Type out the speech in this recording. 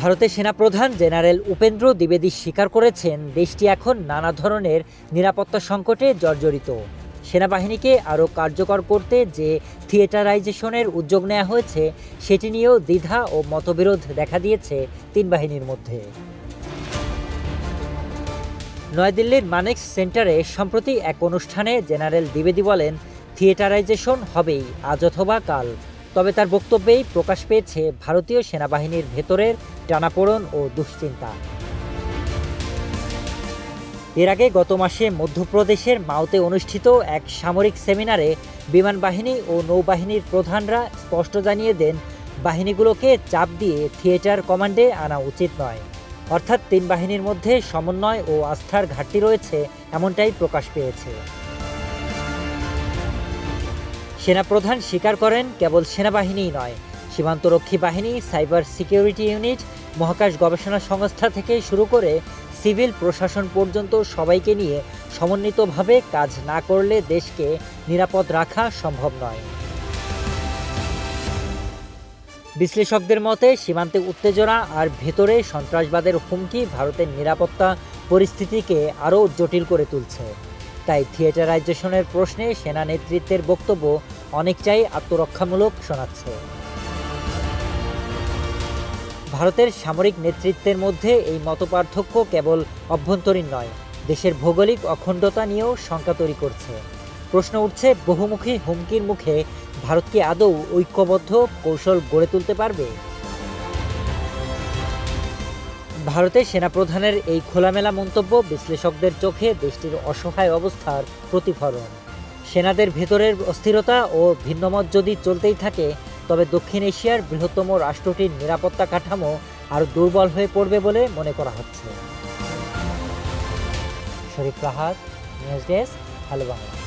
ভারতের সেনাপ্রধান জেনারেল উপেন্দ্র দ্বিবেদী স্বীকার করেছেন দেশটি এখন নানা ধরনের নিরাপত্তা সংকটে জর্জরিত। সেনাবাহিনীকে আরও কার্যকর করতে যে থিয়েটারাইজেশনের উদ্যোগ নেওয়া হয়েছে সেটি নিয়েও দ্বিধা ও মতবিরোধ দেখা দিয়েছে তিন বাহিনীর মধ্যে। নয়াদিল্লির মানেক্স সেন্টারে সম্প্রতি এক অনুষ্ঠানে জেনারেল দ্বিবেদী বলেন, থিয়েটারাইজেশন হবেই আজ অথবা কাল। তবে তার বক্তব্যেই প্রকাশ পেয়েছে ভারতীয় সেনাবাহিনীর ভেতরের টানাপোড়েন ও দুশ্চিন্তা। এর আগে গত মাসে মধ্যপ্রদেশের মাওতে অনুষ্ঠিত এক সামরিক সেমিনারে বিমান বাহিনী ও নৌবাহিনীর প্রধানরা স্পষ্ট জানিয়ে দেন, বাহিনীগুলোকে চাপ দিয়ে থিয়েটার কমান্ডে আনা উচিত নয়। অর্থাৎ তিন বাহিনীর মধ্যে সমন্বয় ও আস্থার ঘাটতি রয়েছে, এমনটাই প্রকাশ পেয়েছে। সেনাপ্রধান স্বীকার করেন, কেবল সেনাবাহিনীই নয়, সীমান্তরক্ষী বাহিনী, সাইবার সিকিউরিটি ইউনিট, মহাকাশ গবেষণা সংস্থা থেকে শুরু করে সিভিল প্রশাসন পর্যন্ত সবাইকে নিয়ে সমন্বিতভাবে কাজ না করলে দেশকে নিরাপদ রাখা সম্ভব নয়। বিশ্লেষকদের মতে সীমান্তে উত্তেজনা আর ভেতরে সন্ত্রাসবাদের হুমকি ভারতের নিরাপত্তা পরিস্থিতিকে আরও জটিল করে তুলছে। তাই থিয়েটারাইজেশনের প্রশ্নে সেনা নেতৃত্বের বক্তব্য অনেকটাই আত্মরক্ষামূলক শোনাচ্ছে। ভারতের সামরিক নেতৃত্বের মধ্যে এই মতপার্থক্য কেবল অভ্যন্তরীণ নয়, দেশের ভৌগোলিক অখণ্ডতা নিয়েও শঙ্কা তৈরি করছে। প্রশ্ন উঠছে, বহুমুখী হুমকির মুখে ভারত কি আদৌ ঐক্যবদ্ধ কৌশল গড়ে তুলতে পারবে? ভারতের সেনাপ্রধানের এই খোলামেলা মন্তব্য বিশ্লেষকদের চোখে দেশটির অসহায় অবস্থার প্রতিফলন। সেনাদের ভেতরের অস্থিরতা ও ভিন্নমত যদি চলতেই থাকে, তবে দক্ষিণ এশিয়ার বৃহত্তম রাষ্ট্রটির নিরাপত্তা কাঠামো আরও দুর্বল হয়ে পড়বে বলে মনে করা হচ্ছে। Sharif Rahat, news desk, hello Bangla.